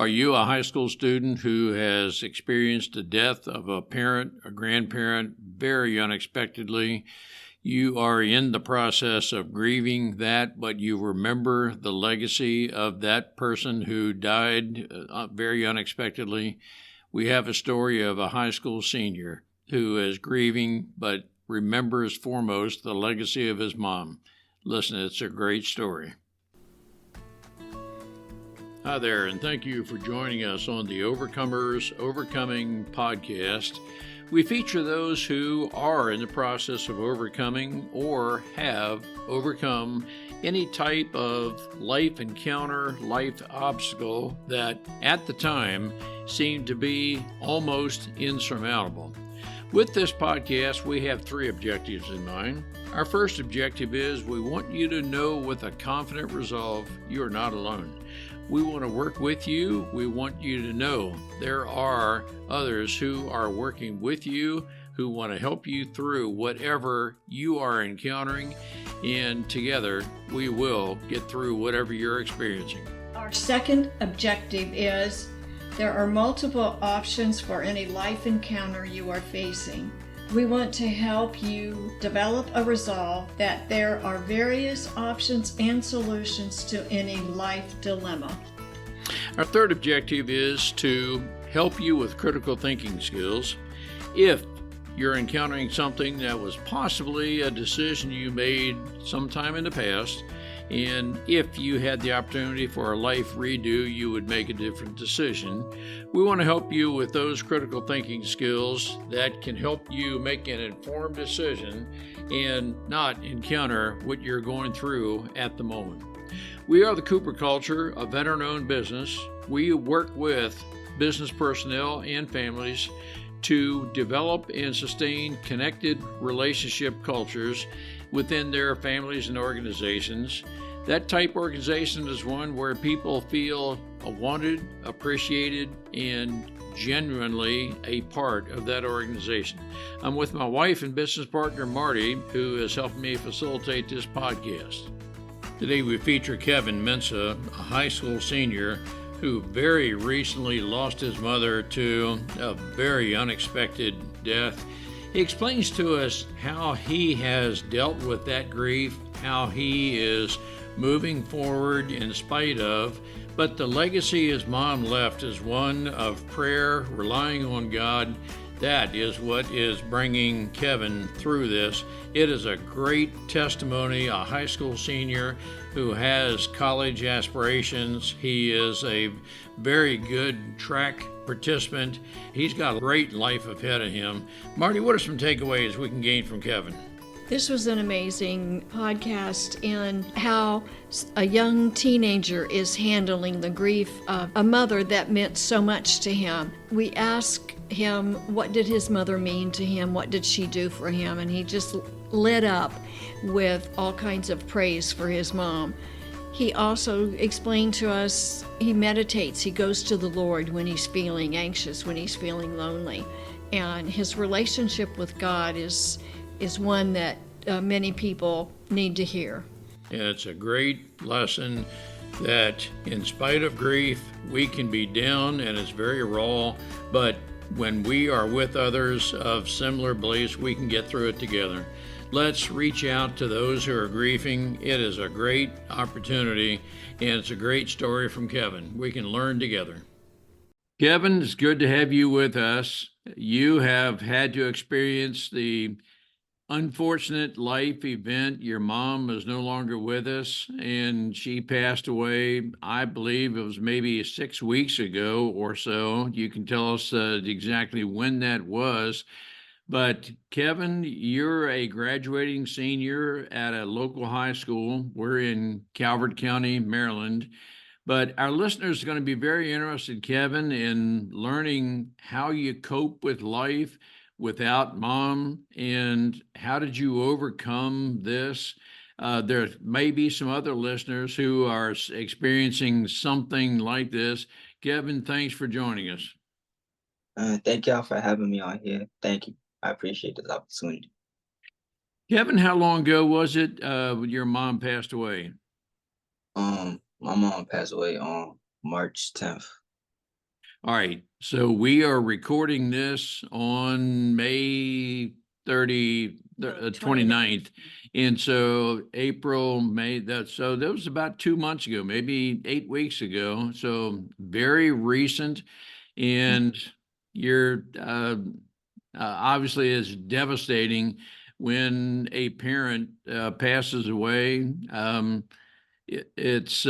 Are you a high school student who has experienced the death of a parent, a grandparent, very unexpectedly? You are in the process of grieving that, but you remember the legacy of that person who died very unexpectedly. We have a story of a high school senior who is grieving, but remembers foremost the legacy of his mom. Listen, it's a great story. Hi there, and thank you for joining us on the Overcomers Overcoming podcast. We feature those who are in the process of overcoming or have overcome any type of life encounter, life obstacle that at the time seemed to be almost insurmountable. With this podcast, we have three objectives in mind. Our first objective is we want you to know with a confident resolve you are not alone. We want to work with you. We want you to know there are others who are working with you, who want to help you through whatever you are encountering, and together we will get through whatever you're experiencing. Our second objective is there are multiple options for any life encounter you are facing. We want to help you develop a resolve that there are various options and solutions to any life dilemma. Our third objective is to help you with critical thinking skills. If you're encountering something that was possibly a decision you made sometime in the past, and if you had the opportunity for a life redo, you would make a different decision. We want to help you with those critical thinking skills that can help you make an informed decision and not encounter what you're going through at the moment. We are the Cooper Culture, a veteran-owned business. We work with business personnel and families to develop and sustain connected relationship cultures within their families and organizations. That type organization is one where people feel wanted, appreciated, and genuinely a part of that organization. I'm with my wife and business partner, Marty, who is helping me facilitate this podcast. Today we feature Kevin Mensah, a high school senior who very recently lost his mother to a very unexpected death. He explains to us how he has dealt with that grief, how he is moving forward in spite of, but the legacy his mom left is one of prayer, relying on God. That is what is bringing Kevin through this. It is a great testimony, a high school senior who has college aspirations. He is a very good track participant. He's got a great life ahead of him. Marty, what are some takeaways we can gain from Kevin? This was an amazing podcast in how a young teenager is handling the grief of a mother that meant so much to him. We asked him, what did his mother mean to him? What did she do for him? And he just lit up with all kinds of praise for his mom. He also explained to us he meditates, he goes to the Lord when he's feeling anxious, when he's feeling lonely. And his relationship with God is one that many people need to hear. And it's a great lesson that in spite of grief, we can be down and it's very raw, but when we are with others of similar beliefs, we can get through it together. Let's reach out to those who are grieving. It is a great opportunity, and it's a great story from Kevin. We can learn together. Kevin, it's good to have you with us. You have had to experience the unfortunate life event. Your mom is no longer with us, and she passed away, I believe it was maybe 6 weeks ago or so. You can tell us exactly when that was. But Kevin, you're a graduating senior at a local high school. We're in Calvert County, Maryland. But our listeners are going to be very interested, Kevin, in learning how you cope with life without mom, and how did you overcome this? There may be some other listeners who are experiencing something like this. Kevin, thanks for joining us. Thank y'all for having me on here. Thank you. I appreciate this opportunity. Kevin, how long ago was it when your mom passed away? My mom passed away on March 10th. All right. So we are recording this on May 29th. And so April, May, so that was about 2 months ago, maybe 8 weeks ago. So very recent. And you're obviously is devastating when a parent passes away. It's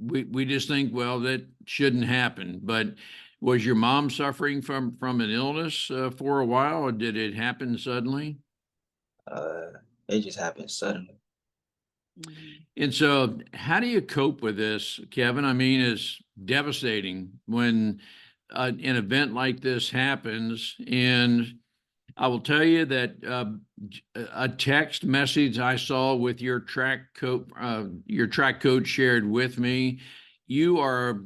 we just think, well, that shouldn't happen. But was your mom suffering from an illness for a while, or did it happen suddenly? Uh, it just happened suddenly. And so, how do you cope with this, Kevin? I mean, it's devastating when an event like this happens. And I will tell you that a text message I saw with your track coach shared with me. You are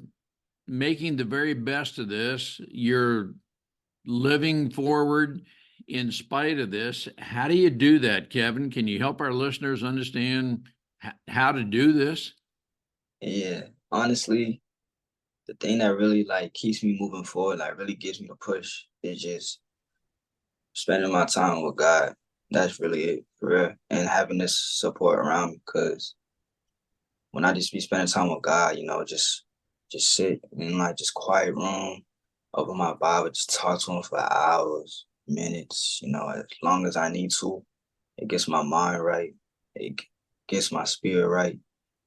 making the very best of this. You're living forward in spite of this. How do you do that, Kevin? Can you help our listeners understand how to do this? Yeah, honestly, the thing that really like keeps me moving forward, like really gives me a push, is just spending my time with God. That's really it, for real. And having this support around me, because when I just be spending time with God, just sit in like just quiet room, open my Bible, just talk to him for hours, minutes, as long as I need to. It gets my mind right. It gets my spirit right.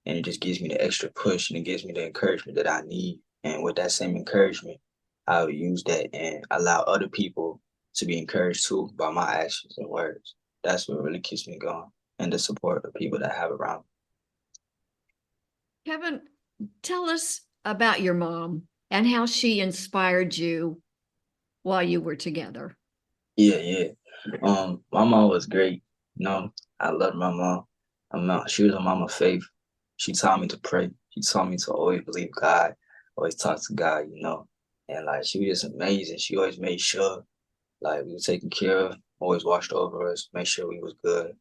And it just gives me the extra push, and it gives me the encouragement that I need. And with that same encouragement, I'll use that and allow other people to be encouraged too by my actions and words. That's what really keeps me going, and the support of people that I have around me. Kevin, tell us about your mom and how she inspired you while you were together. Yeah. My mom was great. I loved my mom. She was a mom of faith. She taught me to pray. She taught me to always believe God, always talk to God. And like she was just amazing. She always made sure like we were taken care of, always watched over us, made sure we was good,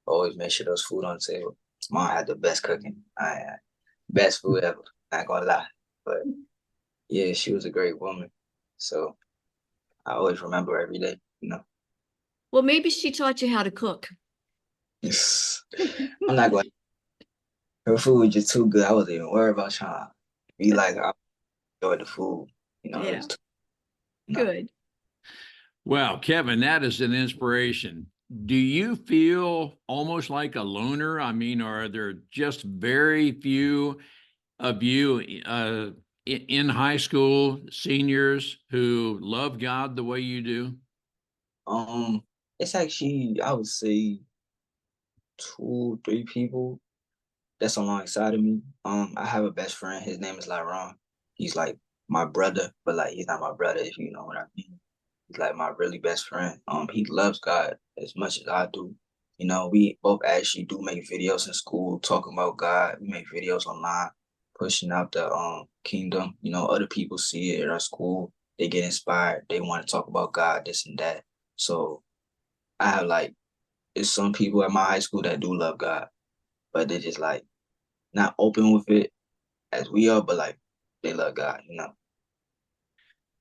always made sure there was food on the table. Mom had the best cooking. I had best food ever. Not gonna lie. But yeah, she was a great woman. So I always remember her every day. Well, maybe she taught you how to cook. I'm not going. Her food was just too good. I wasn't even worried about trying to be like I enjoyed the food. It Yeah, was too, good. Well, Kevin, that is an inspiration. Do you feel almost like a loner? I mean, are there just very few of you in high school, seniors who love God the way you do? It's actually I would say 2, 3 people that's alongside of me. I have a best friend. His name is Lyron. He's like my brother, but like he's not my brother if you know what I mean. He's like my really best friend. He loves God as much as I do. We both actually do make videos in school talking about God. We make videos online, pushing out the kingdom. Other people see it at our school. They get inspired. They want to talk about God, this and that. So I have like it's some people at my high school that do love God, but they're just like not open with it as we are, but like they love God.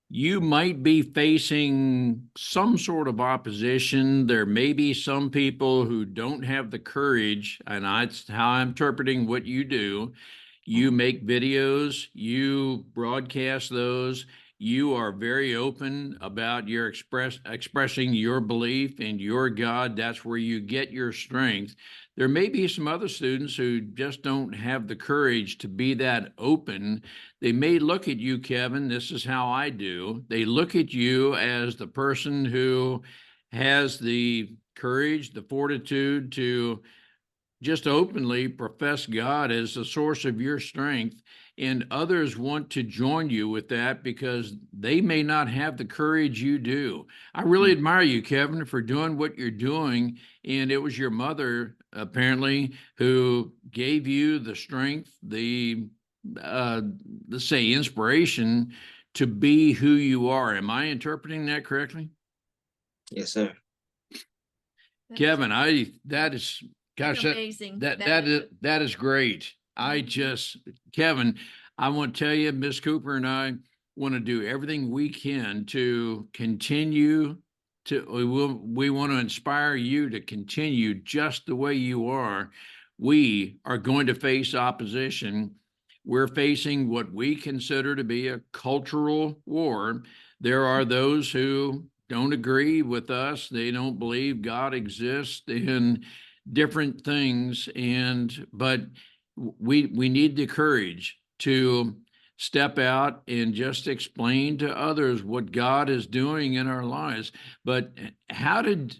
You might be facing some sort of opposition. There may be some people who don't have the courage, and that's how I'm interpreting what you do. You make videos, you broadcast those. You are very open about your expressing your belief in your God. That's where you get your strength. There may be some other students who just don't have the courage to be that open. They may look at you, Kevin. This is how I do. They look at you as the person who has the courage, the fortitude to just openly profess God as the source of your strength. And others want to join you with that because they may not have the courage you do. I really admire you, Kevin, for doing what you're doing. And it was your mother, apparently, who gave you the strength, let's say, inspiration to be who you are. Am I interpreting that correctly? Yes, sir. Kevin, that is, gosh, amazing. that is great. Kevin, I want to tell you, Miss Cooper and I want to do everything we can to continue we want to inspire you to continue just the way you are. We are going to face opposition. We're facing what we consider to be a cultural war. There are those who don't agree with us. They don't believe God exists in different things, but we need the courage to step out and just explain to others what God is doing in our lives. But when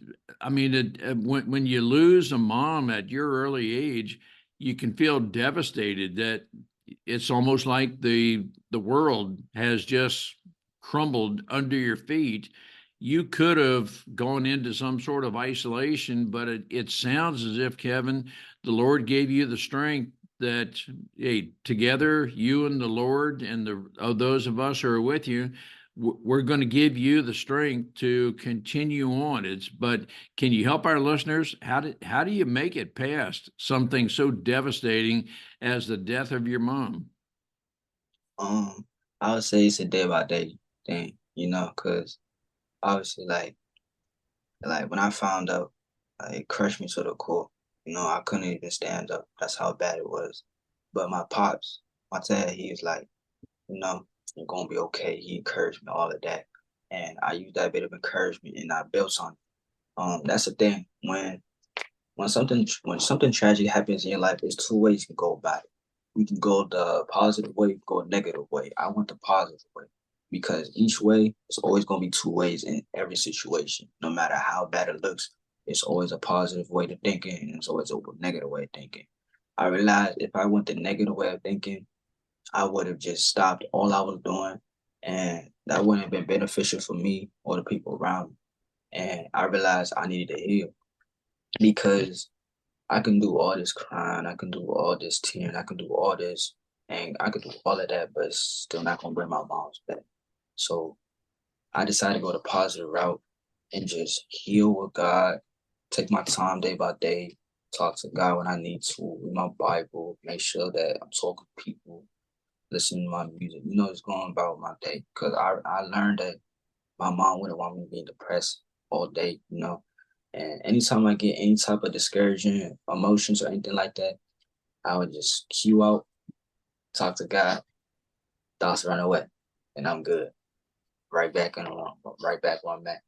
you lose a mom at your early age, you can feel devastated that it's almost like the world has just crumbled under your feet. You could have gone into some sort of isolation, but it sounds as if, Kevin, the Lord gave you the strength that, hey, together, you and the Lord and those of us who are with you, we're going to give you the strength to continue on. But can you help our listeners? How do you make it past something so devastating as the death of your mom? I would say it's a day by day thing, because obviously, like when I found out, it crushed me to the core. I couldn't even stand up. That's how bad it was. But my pops, my dad, he was like, you're gonna be okay. He encouraged me, all of that, and I used that bit of encouragement and I built on it. That's the thing. When something tragic happens in your life, there's two ways you can go about it. You can go the positive way, you can go the negative way. I went the positive way because each way is always going to be two ways in every situation. No matter how bad it looks, it's always a positive way to thinking and it's always a negative way of thinking. I realized if I went the negative way of thinking, I would have just stopped all I was doing and that wouldn't have been beneficial for me or the people around me. And I realized I needed to heal because I can do all this crying, I can do all this tearing, I can do all this, and I can do all of that, but it's still not gonna bring my moms back. So I decided to go the positive route and just heal with God, take my time day by day, talk to God when I need to, read my Bible, make sure that I'm talking to people, listening to my music, just going about my day. Because I learned that my mom wouldn't want me being depressed all day. And anytime I get any type of discouraging emotions or anything like that, I would just cue out, talk to God, thoughts run away, and I'm good. Right back right back where I'm at.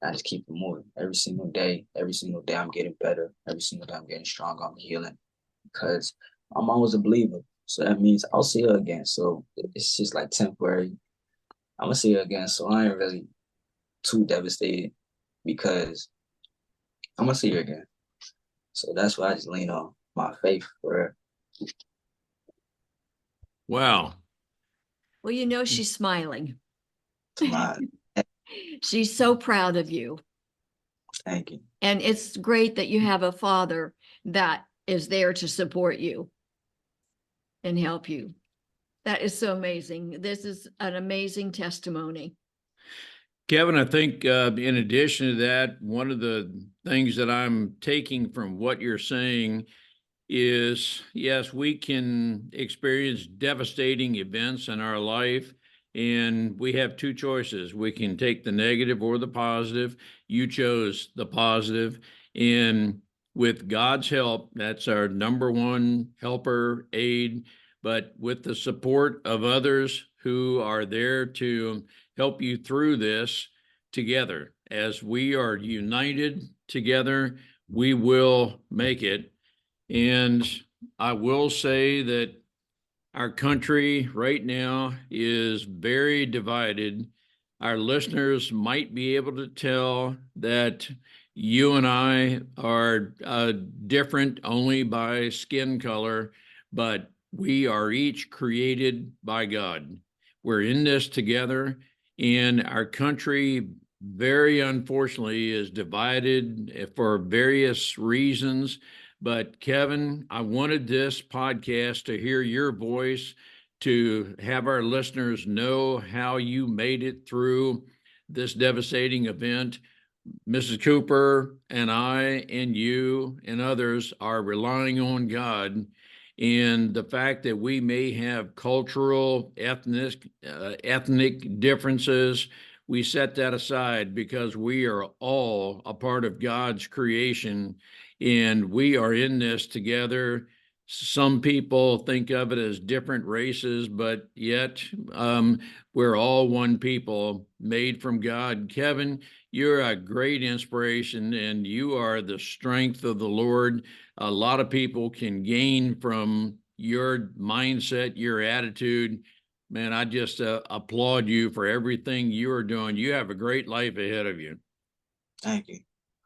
I just keep it moving every single day. Every single day I'm getting better. Every single day I'm getting stronger. I'm healing because my mom was a believer. So that means I'll see her again. So it's just like temporary. I'm gonna see her again. So I ain't really too devastated because I'm gonna see her again. So that's why I just lean on my faith for her. Wow. Well, she's smiling. My She's so proud of you. thank you. And it's great that you have a father that is there to support you and help you. That is so amazing. This is an amazing testimony. Kevin, I think in addition to that, one of the things that I'm taking from what you're saying is, yes, we can experience devastating events in our life, and we have two choices. We can take the negative or the positive. You chose the positive, and with God's help, that's our number one helper, aid, but with the support of others who are there to help you through this together. As we are united together, we will make it. And I will say that our country right now is very divided. Our listeners might be able to tell that you and I are different only by skin color, but we are each created by God. We're in this together, and our country, very unfortunately, is divided for various reasons. But Kevin, I wanted this podcast to hear your voice, to have our listeners know how you made it through this devastating event. Mrs. Cooper and I and you and others are relying on God, And the fact that we may have cultural, ethnic differences, we set that aside because we are all a part of God's creation and we are in this together. Some people think of it as different races, but yet we're all one people made from God. Kevin, you're a great inspiration and you are the strength of the Lord. A lot of people can gain from your mindset, your attitude. Man, I just applaud you for everything you are doing. You have a great life ahead of you. Thank you.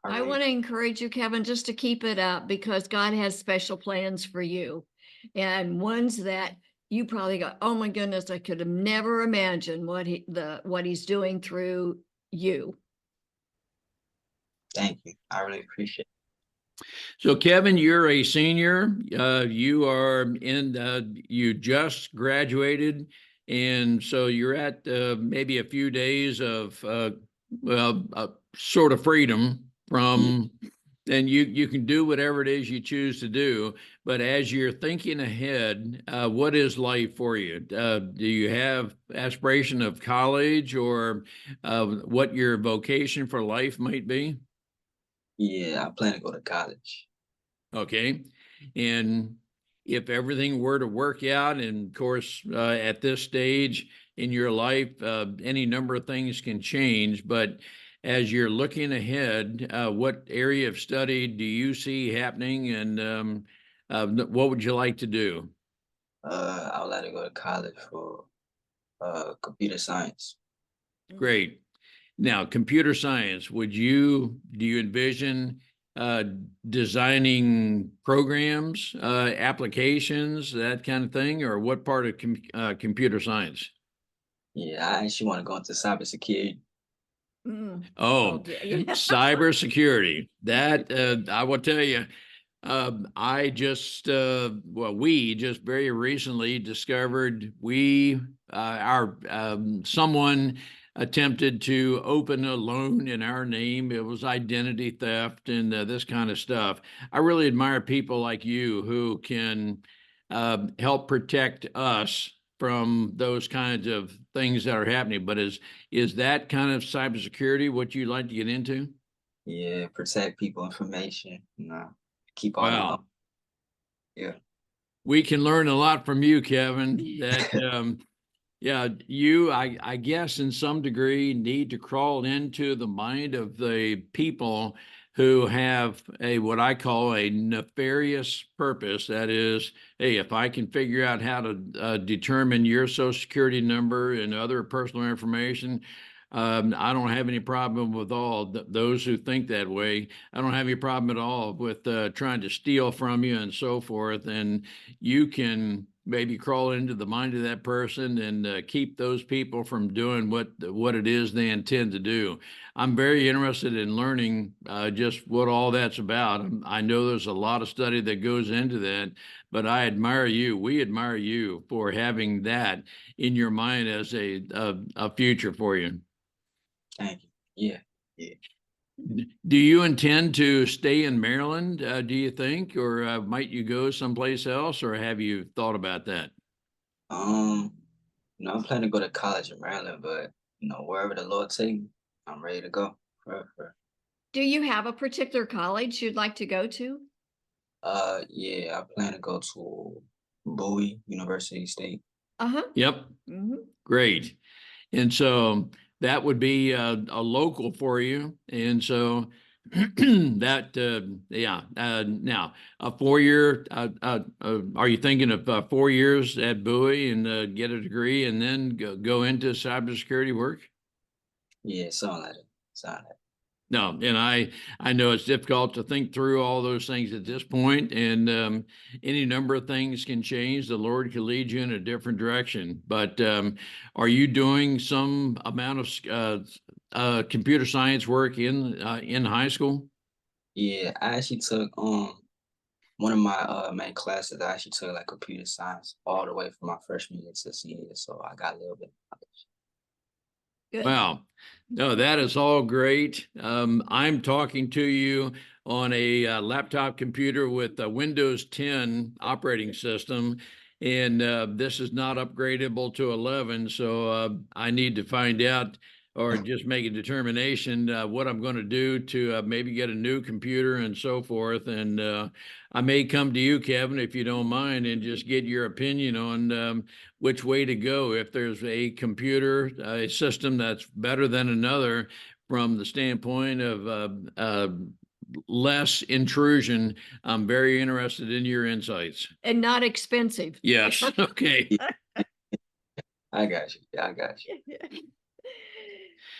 I want to encourage you, Kevin, just to keep it up because God has special plans for you and ones that you probably go, oh my goodness, I could have never imagined what he's doing through you. Thank you. I really appreciate it. So, Kevin, you're a senior. You are you just graduated. And so you're at maybe a few days of sort of freedom from, and you can do whatever it is you choose to do. But as you're thinking ahead, what is life for you? Do you have aspiration of college or what your vocation for life might be? Yeah, I plan to go to college. Okay. And if everything were to work out, and of course, at this stage in your life, any number of things can change, but as you're looking ahead, what area of study do you see happening and what would you like to do? I would like to go to college for computer science. Great. Now, computer science, do you envision uh, designing programs, applications, that kind of thing, or what part of computer science? Yeah, I actually want to go into cybersecurity. Oh, Okay. cybersecurity. That I will tell you, I just we just very recently discovered our someone attempted to open a loan in our name. It was identity theft and this kind of stuff. I really admire people like you who can help protect us from those kinds of things that are happening. But is that kind of cybersecurity what you'd like to get into? Yeah, protect people information, keep all them Wow. up. Yeah. We can learn a lot from you, Kevin. That yeah, I guess in some degree need to crawl into the mind of the people who have a what I call a nefarious purpose. That is, hey, if I can figure out how to determine your social security number and other personal information, I don't have any problem with all those who think that way. I don't have any problem at all with trying to steal from you and so forth. And you can maybe crawl into the mind of that person and keep those people from doing what it is they intend to do. I'm very interested in learning just what all that's about. I know there's a lot of study that goes into that, but I admire you. We admire you for having that in your mind as a future for you. Thank you. Yeah. Yeah. Do you intend to stay in Maryland, do you think, or might you go someplace else, or have you thought about that? Um, I'm planning to go to college in Maryland, but wherever the Lord take me, I'm ready to go. For. Do you have a particular college you'd like to go to? Yeah, I plan to go to Bowie University State. Uh-huh. Yep, Hmm. great. And so that would be a local for you. And so that, yeah. Now, a 4 year, are you thinking of 4 years at Bowie and get a degree and then go into cybersecurity work? Yeah, something like that. Something like that. No, and I know it's difficult to think through all those things at this point, and any number of things can change. The Lord can lead you in a different direction. But are you doing some amount of computer science work in high school? Yeah, I actually took one of my main classes. I actually took like computer science all the way from my freshman year to senior, so I got a little bit of knowledge. Good. Wow. No, that is all great. I'm talking to you on a laptop computer with a Windows 10 operating system, and this is not upgradable to 11. So I need to find out or just make a determination what I'm going to do to maybe get a new computer and so forth. And I may come to you, Kevin, if you don't mind, and just get your opinion on which way to go. If there's a computer, a system that's better than another from the standpoint of less intrusion, I'm very interested in your insights. And not expensive. Yes. Okay. I got you. Yeah, I got you.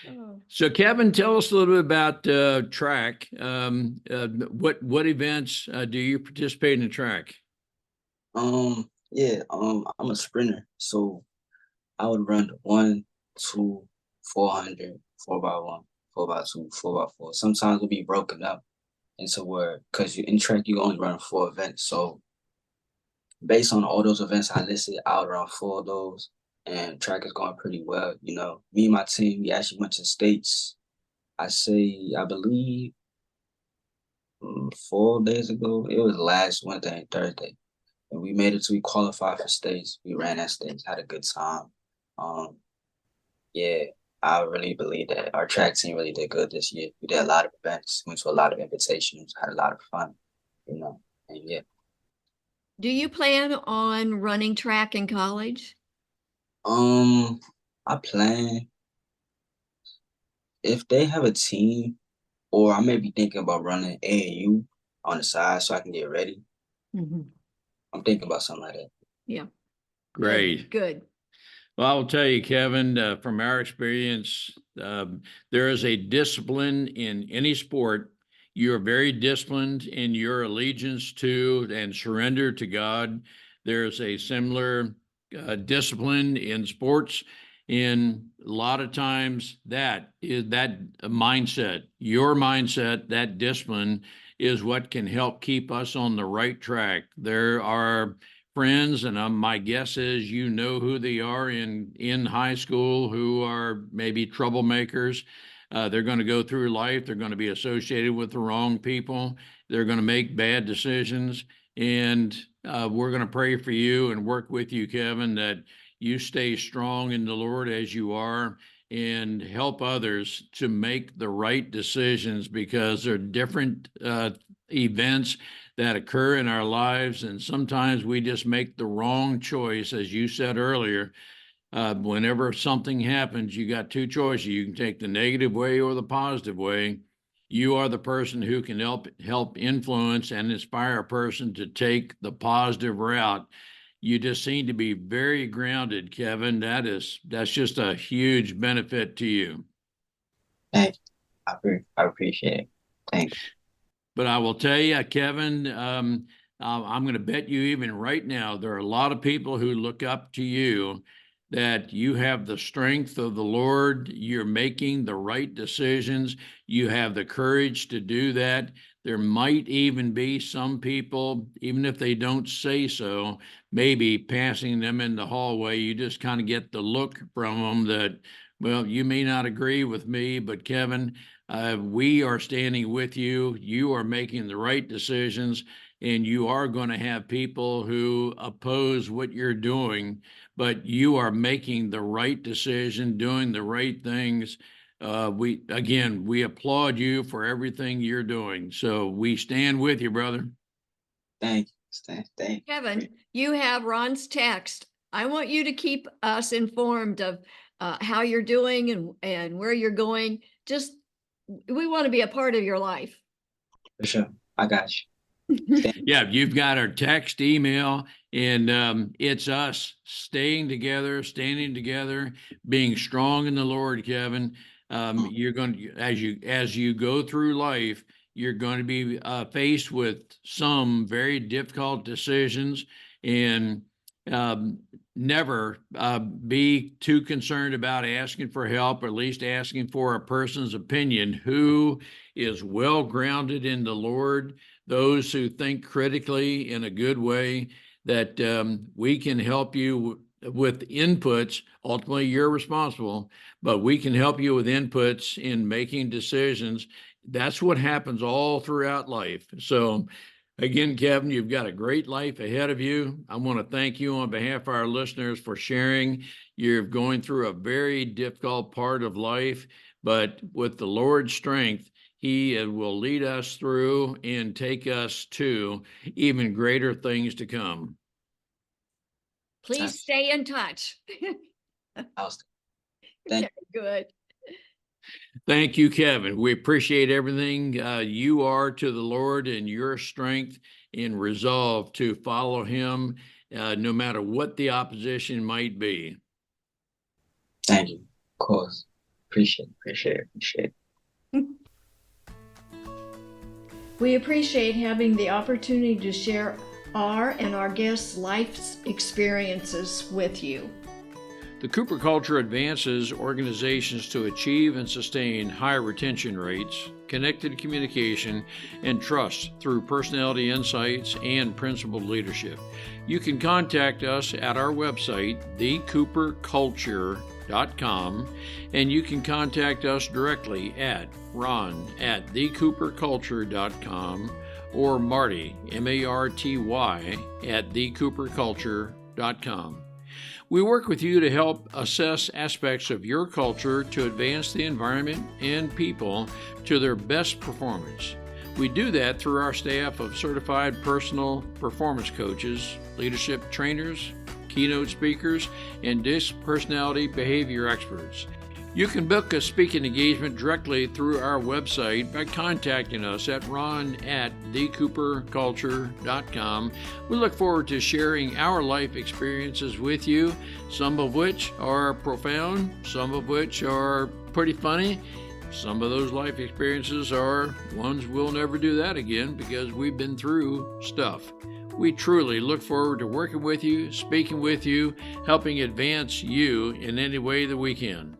Oh. So, Kevin, tell us a little bit about track. What events do you participate in track? Yeah, I'm a sprinter, so I would run the 1, 2, 400, 4x1, 4x2, 4x4. Sometimes it'll be broken up into where, because in track you only run 4 events. So based on all those events I listed, I would run 4 of those, and track is going pretty well. You know, me and my team, we actually went to states. I believe 4 days ago. It was last Wednesday and Thursday. And we made it to we qualified for states. We ran at states, had a good time. Yeah, I really believe that our track team really did good this year. We did a lot of events, went to a lot of invitations, had a lot of fun, you know, and yeah. Do you plan on running track in college? I plan if they have a team, or I may be thinking about running AAU on the side so I can get ready. Mm-hmm. I'm thinking about something like that. Yeah. Great. Good. Well, I'll tell you, Kevin, from our experience, there is a discipline in any sport. You're very disciplined in your allegiance to and surrender to God. There's a similar discipline in sports. And a lot of times that is that mindset, your mindset, that discipline is what can help keep us on the right track. There are friends, and my guess is you know who they are in high school who are maybe troublemakers. They're going to go through life. They're going to be associated with the wrong people. They're going to make bad decisions. And we're going to pray for you and work with you, Kevin, that you stay strong in the Lord as you are and help others to make the right decisions, because there are different events that occur in our lives, and sometimes we just make the wrong choice. As you said earlier, whenever something happens, you got 2 choices. You can take the negative way or the positive way. You are the person who can help influence and inspire a person to take the positive route. You just seem to be very grounded, Kevin. That's just a huge benefit to you. Thank you. I appreciate it. Thank you. But I will tell you, Kevin, I'm going to bet you even right now, there are a lot of people who look up to you, that you have the strength of the Lord. You're making the right decisions. You have the courage to do that. There might even be some people, even if they don't say so, maybe passing them in the hallway, you just kind of get the look from them that, well, you may not agree with me, but Kevin, we are standing with you. You are making the right decisions, and you are going to have people who oppose what you're doing, but you are making the right decision, doing the right things. We applaud you for everything you're doing. So we stand with you, brother. Thank you. Thank you. Kevin, you have Ron's text. I want you to keep us informed of how you're doing and where you're going. We want to be a part of your life. For sure. I got you. Yeah, you've got our text, email, and it's us staying together, standing together, being strong in the Lord, Kevin. You're going to, as you go through life, you're going to be faced with some very difficult decisions, and never be too concerned about asking for help, or at least asking for a person's opinion who is well grounded in the Lord. Those who think critically in a good way, that we can help you with inputs. Ultimately, you're responsible, but we can help you with inputs in making decisions. That's what happens all throughout life. So, again, Kevin, you've got a great life ahead of you. I want to thank you on behalf of our listeners for sharing. You're going through a very difficult part of life, but with the Lord's strength, He will lead us through and take us to even greater things to come. Please stay in touch. Thank Okay, good. Thank you, Kevin. We appreciate everything you are to the Lord and your strength and resolve to follow Him no matter what the opposition might be. Thank you. Of course. Appreciate it. We appreciate having the opportunity to share our and our guests' life experiences with you. The Cooper culture advances organizations to achieve and sustain high retention rates, connected communication, and trust through personality insights and principled leadership. You can contact us at our website, thecooperculture.com, and you can contact us directly at ron@thecooperculture.com or Marty, MARTY, at thecooperculture.com. We work with you to help assess aspects of your culture to advance the environment and people to their best performance. We do that through our staff of certified personal performance coaches, leadership trainers, keynote speakers, and DISC personality behavior experts. You can book a speaking engagement directly through our website by contacting us at ron@thecooperculture.com. We look forward to sharing our life experiences with you, some of which are profound, some of which are pretty funny. Some of those life experiences are ones we'll never do that again because we've been through stuff. We truly look forward to working with you, speaking with you, helping advance you in any way that we can.